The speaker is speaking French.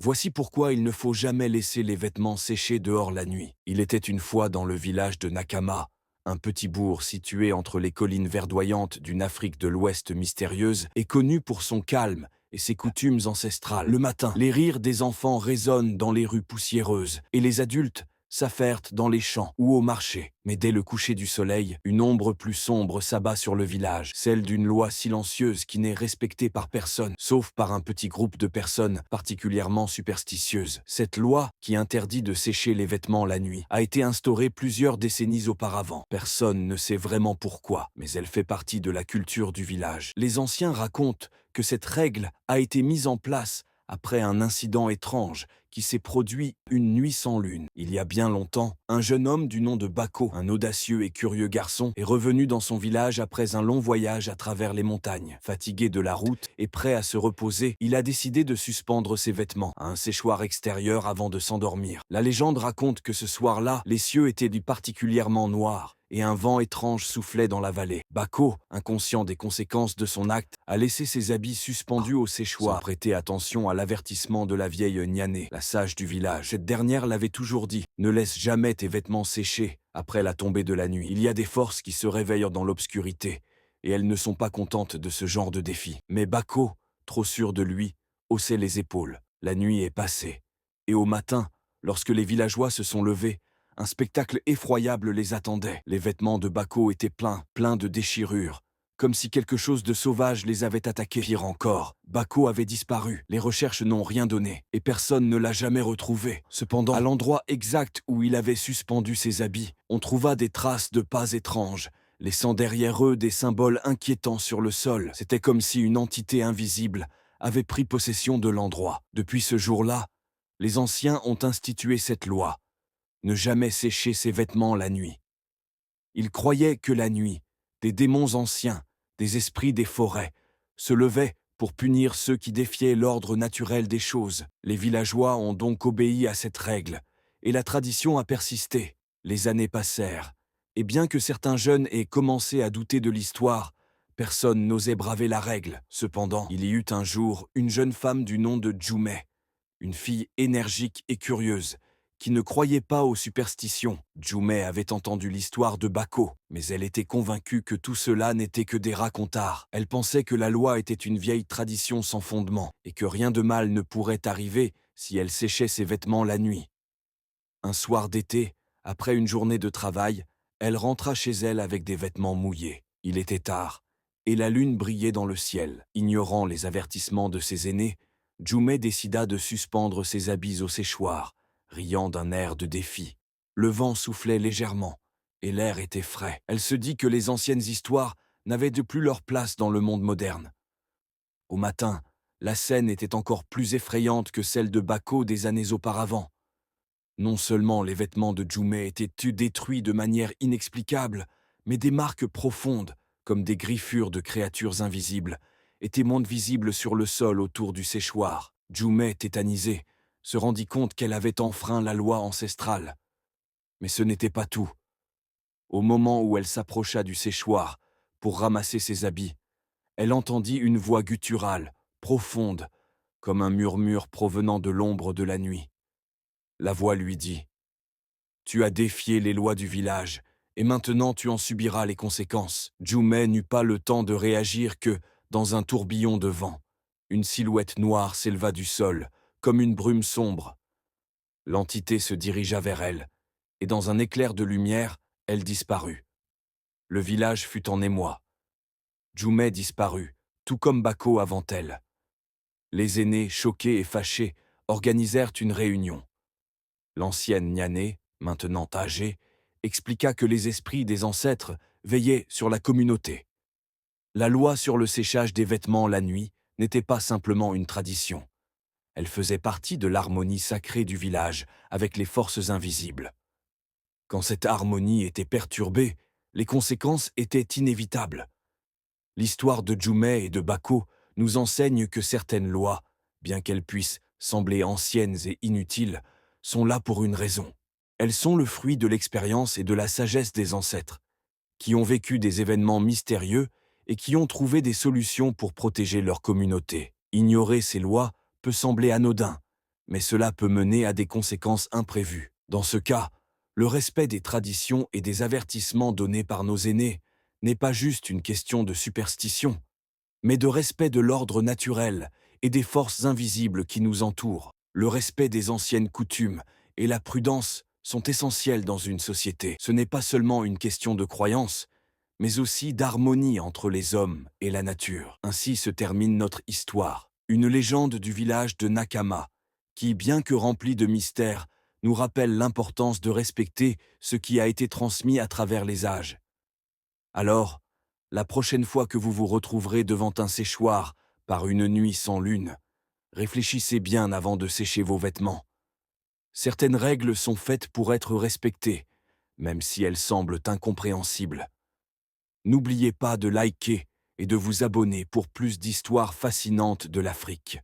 Voici pourquoi il ne faut jamais laisser les vêtements sécher dehors la nuit. Il était une fois dans le village de Nakama, un petit bourg situé entre les collines verdoyantes d'une Afrique de l'Ouest mystérieuse et connu pour son calme et ses coutumes ancestrales. Le matin, les rires des enfants résonnent dans les rues poussiéreuses et les adultes s'affairent dans les champs ou au marché. Mais dès le coucher du soleil, une ombre plus sombre s'abat sur le village, celle d'une loi silencieuse qui n'est respectée par personne, sauf par un petit groupe de personnes particulièrement superstitieuses. Cette loi, qui interdit de sécher les vêtements la nuit, a été instaurée plusieurs décennies auparavant. Personne ne sait vraiment pourquoi, mais elle fait partie de la culture du village. Les anciens racontent que cette règle a été mise en place après un incident étrange qui s'est produit une nuit sans lune. Il y a bien longtemps, un jeune homme du nom de Bako, un audacieux et curieux garçon, est revenu dans son village après un long voyage à travers les montagnes. Fatigué de la route et prêt à se reposer, il a décidé de suspendre ses vêtements à un séchoir extérieur avant de s'endormir. La légende raconte que ce soir-là, les cieux étaient particulièrement noirs et un vent étrange soufflait dans la vallée. Bako, inconscient des conséquences de son acte, a laissé ses habits suspendus au séchoir, sans prêter attention à l'avertissement de la vieille Nyane, la sage du village. Cette dernière l'avait toujours dit, ne laisse jamais tes vêtements sécher après la tombée de la nuit. Il y a des forces qui se réveillent dans l'obscurité, et elles ne sont pas contentes de ce genre de défi. Mais Bako, trop sûr de lui, haussait les épaules. La nuit est passée, et au matin, lorsque les villageois se sont levés, un spectacle effroyable les attendait. Les vêtements de Bako étaient pleins de déchirures, comme si quelque chose de sauvage les avait attaqués. Pire encore, Bako avait disparu. Les recherches n'ont rien donné, et personne ne l'a jamais retrouvé. Cependant, à l'endroit exact où il avait suspendu ses habits, on trouva des traces de pas étranges, laissant derrière eux des symboles inquiétants sur le sol. C'était comme si une entité invisible avait pris possession de l'endroit. Depuis ce jour-là, les anciens ont institué cette loi: ne jamais sécher ses vêtements la nuit. Ils croyaient que la nuit, des démons anciens, des esprits des forêts, se levaient pour punir ceux qui défiaient l'ordre naturel des choses. Les villageois ont donc obéi à cette règle, et la tradition a persisté. Les années passèrent, et bien que certains jeunes aient commencé à douter de l'histoire, personne n'osait braver la règle. Cependant, il y eut un jour une jeune femme du nom de Jume, une fille énergique et curieuse, qui ne croyait pas aux superstitions. Jume avait entendu l'histoire de Bako, mais elle était convaincue que tout cela n'était que des racontars. Elle pensait que la loi était une vieille tradition sans fondement, et que rien de mal ne pourrait arriver si elle séchait ses vêtements la nuit. Un soir d'été, après une journée de travail, elle rentra chez elle avec des vêtements mouillés. Il était tard, et la lune brillait dans le ciel. Ignorant les avertissements de ses aînés, Jume décida de suspendre ses habits au séchoir, riant d'un air de défi. Le vent soufflait légèrement, et l'air était frais. Elle se dit que les anciennes histoires n'avaient de plus leur place dans le monde moderne. Au matin, la scène était encore plus effrayante que celle de Bako des années auparavant. Non seulement les vêtements de Jume étaient détruits de manière inexplicable, mais des marques profondes, comme des griffures de créatures invisibles, étaient moins visibles sur le sol autour du séchoir. Jume, tétanisée, se rendit compte qu'elle avait enfreint la loi ancestrale. Mais ce n'était pas tout. Au moment où elle s'approcha du séchoir pour ramasser ses habits, elle entendit une voix gutturale, profonde, comme un murmure provenant de l'ombre de la nuit. La voix lui dit: « Tu as défié les lois du village, et maintenant tu en subiras les conséquences. » Jume n'eut pas le temps de réagir que, dans un tourbillon de vent, une silhouette noire s'éleva du sol, comme une brume sombre. L'entité se dirigea vers elle, et dans un éclair de lumière, elle disparut. Le village fut en émoi. Jume disparut, tout comme Bako avant elle. Les aînés, choqués et fâchés, organisèrent une réunion. L'ancienne Nyane, maintenant âgée, expliqua que les esprits des ancêtres veillaient sur la communauté. La loi sur le séchage des vêtements la nuit n'était pas simplement une tradition. Elle faisait partie de l'harmonie sacrée du village avec les forces invisibles. Quand cette harmonie était perturbée, les conséquences étaient inévitables. L'histoire de Jume et de Bako nous enseigne que certaines lois, bien qu'elles puissent sembler anciennes et inutiles, sont là pour une raison. Elles sont le fruit de l'expérience et de la sagesse des ancêtres, qui ont vécu des événements mystérieux et qui ont trouvé des solutions pour protéger leur communauté. Ignorer ces lois peut sembler anodin, mais cela peut mener à des conséquences imprévues. Dans ce cas, le respect des traditions et des avertissements donnés par nos aînés n'est pas juste une question de superstition, mais de respect de l'ordre naturel et des forces invisibles qui nous entourent. Le respect des anciennes coutumes et la prudence sont essentiels dans une société. Ce n'est pas seulement une question de croyance, mais aussi d'harmonie entre les hommes et la nature. Ainsi se termine notre histoire, une légende du village de Nakama, qui, bien que remplie de mystères, nous rappelle l'importance de respecter ce qui a été transmis à travers les âges. Alors, la prochaine fois que vous vous retrouverez devant un séchoir par une nuit sans lune, réfléchissez bien avant de sécher vos vêtements. Certaines règles sont faites pour être respectées, même si elles semblent incompréhensibles. N'oubliez pas de liker et de vous abonner pour plus d'histoires fascinantes de l'Afrique.